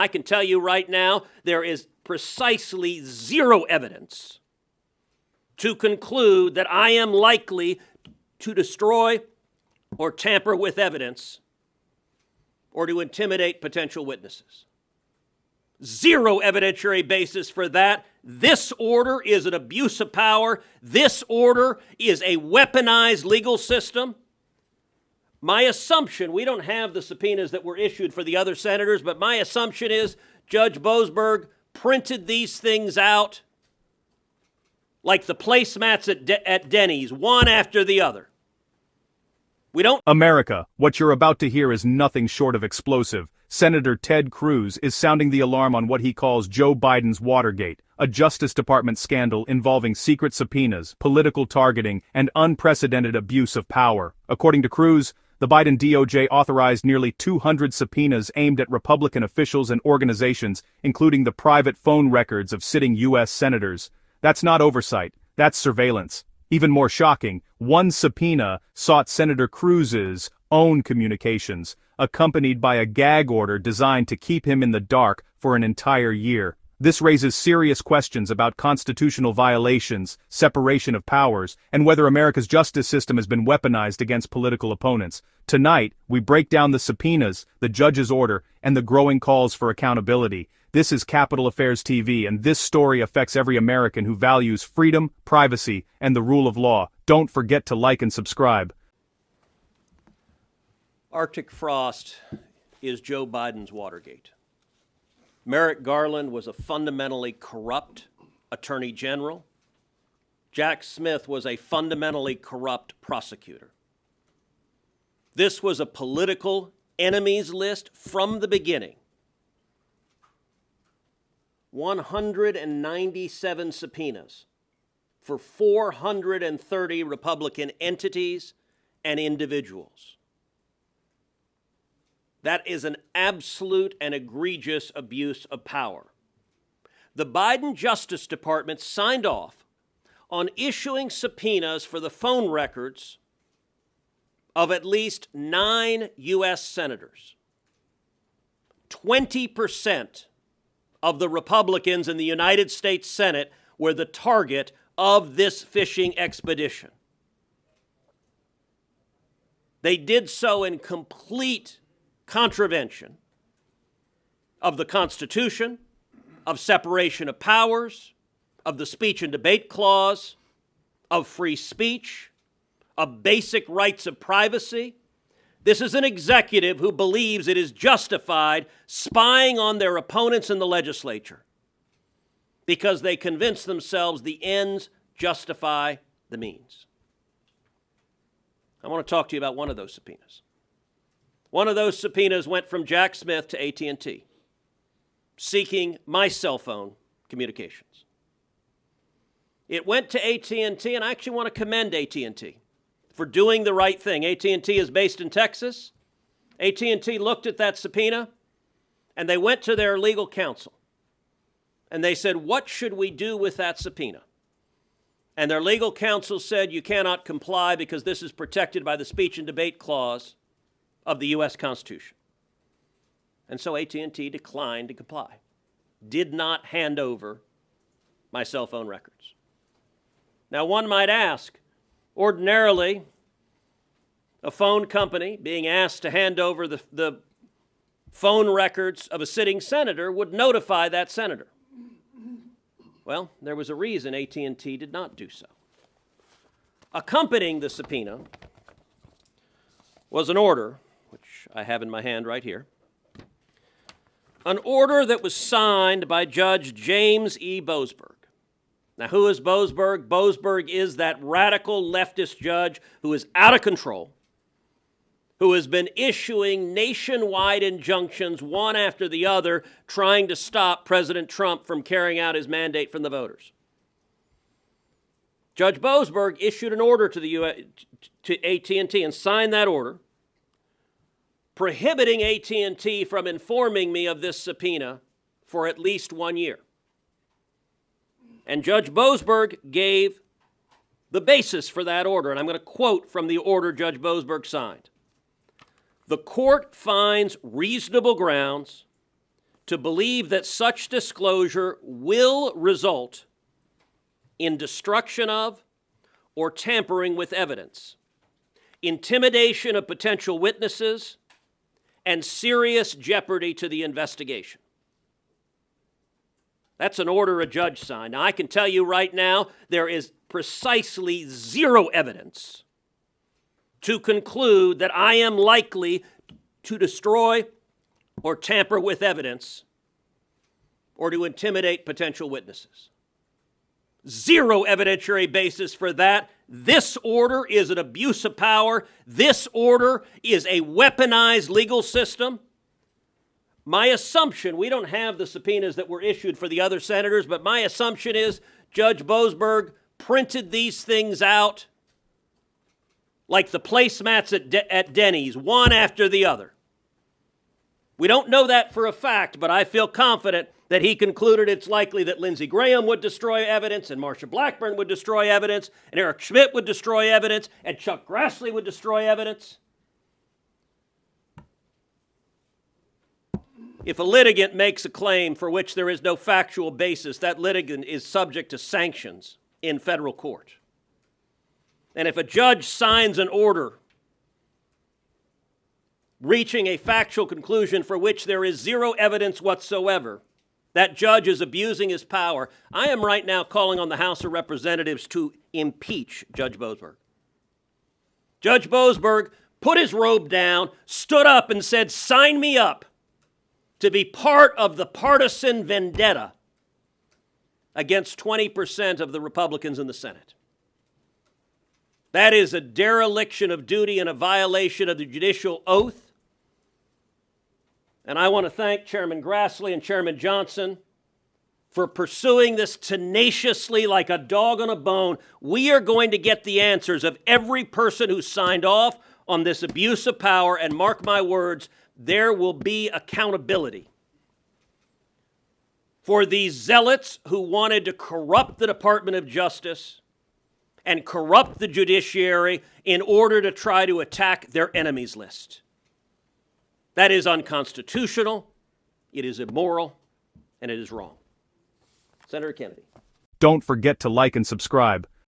I can tell you right now, there is precisely zero evidence to conclude that I am likely to destroy or tamper with evidence or to intimidate potential witnesses. Zero evidentiary basis for that. This order is an abuse of power. This order is a weaponized legal system. My assumption, we don't have the subpoenas that were issued for the other senators, but my assumption is Judge Boasberg printed these things out like the placemats at Denny's, one after the other. We don't... America, what you're about to hear is nothing short of explosive. Senator Ted Cruz is sounding the alarm on what he calls Joe Biden's Watergate, a Justice Department scandal involving secret subpoenas, political targeting, and unprecedented abuse of power. According to Cruz, the Biden DOJ authorized nearly 200 subpoenas aimed at Republican officials and organizations, including the private phone records of sitting U.S. senators. That's not oversight, that's surveillance. Even more shocking, one subpoena sought Senator Cruz's own communications, accompanied by a gag order designed to keep him in the dark for an entire year. This raises serious questions about constitutional violations, separation of powers, and whether America's justice system has been weaponized against political opponents. Tonight, we break down the subpoenas, the judge's order, and the growing calls for accountability. This is Capitol Affairs TV, and this story affects every American who values freedom, privacy, and the rule of law. Don't forget to like and subscribe. Arctic frost is Joe Biden's Watergate. Merrick Garland was a fundamentally corrupt attorney general. Jack Smith was a fundamentally corrupt prosecutor. This was a political enemies list from the beginning. 197 subpoenas for 430 Republican entities and individuals. That is an absolute and egregious abuse of power. The Biden Justice Department signed off on issuing subpoenas for the phone records of at least 9 U.S. senators. 20% of the Republicans in the United States Senate were the target of this fishing expedition. They did so in complete contravention of the Constitution, of separation of powers, of the speech and debate clause, of free speech, of basic rights of privacy. This is an executive who believes it is justified spying on their opponents in the legislature because they convince themselves the ends justify the means. I want to talk to you about one of those subpoenas. One of those subpoenas went from Jack Smith to AT&T, seeking my cell phone communications. It went to AT&T, and I actually want to commend AT&T for doing the right thing. AT&T is based in Texas. AT&T looked at that subpoena, and they went to their legal counsel, and they said, what should we do with that subpoena? And their legal counsel said, you cannot comply because this is protected by the speech and debate clause of the U.S. Constitution. And so AT&T declined to comply, did not hand over my cell phone records. Now, one might ask, ordinarily, a phone company being asked to hand over the phone records of a sitting senator would notify that senator. Well, there was a reason AT&T did not do so. Accompanying the subpoena was an order, which I have in my hand right here, an order that was signed by Judge James E. Boasberg. Now, who is Boasberg? Boasberg is that radical leftist judge who is out of control, who has been issuing nationwide injunctions, one after the other, trying to stop President Trump from carrying out his mandate from the voters. Judge Boasberg issued an order to AT&T and signed that order, prohibiting AT&T from informing me of this subpoena for at least 1 year. And Judge Boasberg gave the basis for that order, and I'm going to quote from the order Judge Boasberg signed. The court finds reasonable grounds to believe that such disclosure will result in destruction of or tampering with evidence, intimidation of potential witnesses, and serious jeopardy to the investigation. That's an order a judge signed. Now, I can tell you right now, there is precisely zero evidence to conclude that I am likely to destroy or tamper with evidence or to intimidate potential witnesses. Zero evidentiary basis for that. This order is an abuse of power. This order is a weaponized legal system. My assumption, we don't have the subpoenas that were issued for the other senators, but my assumption is Judge Boasberg printed these things out like the placemats at Denny's, one after the other. We don't know that for a fact, but I feel confident that he concluded it's likely that Lindsey Graham would destroy evidence, and Marsha Blackburn would destroy evidence, and Eric Schmidt would destroy evidence, and Chuck Grassley would destroy evidence. If a litigant makes a claim for which there is no factual basis, that litigant is subject to sanctions in federal court. And if a judge signs an order reaching a factual conclusion for which there is zero evidence whatsoever, that judge is abusing his power. I am right now calling on the House of Representatives to impeach Judge Boasberg. Judge Boasberg put his robe down, stood up, and said, "Sign me up to be part of the partisan vendetta against 20% of the Republicans in the Senate." That is a dereliction of duty and a violation of the judicial oath. And I want to thank Chairman Grassley and Chairman Johnson for pursuing this tenaciously like a dog on a bone. We are going to get the answers of every person who signed off on this abuse of power, and mark my words, there will be accountability for these zealots who wanted to corrupt the Department of Justice and corrupt the judiciary in order to try to attack their enemies list. That is unconstitutional, it is immoral, and it is wrong. Senator Kennedy. Don't forget to like and subscribe.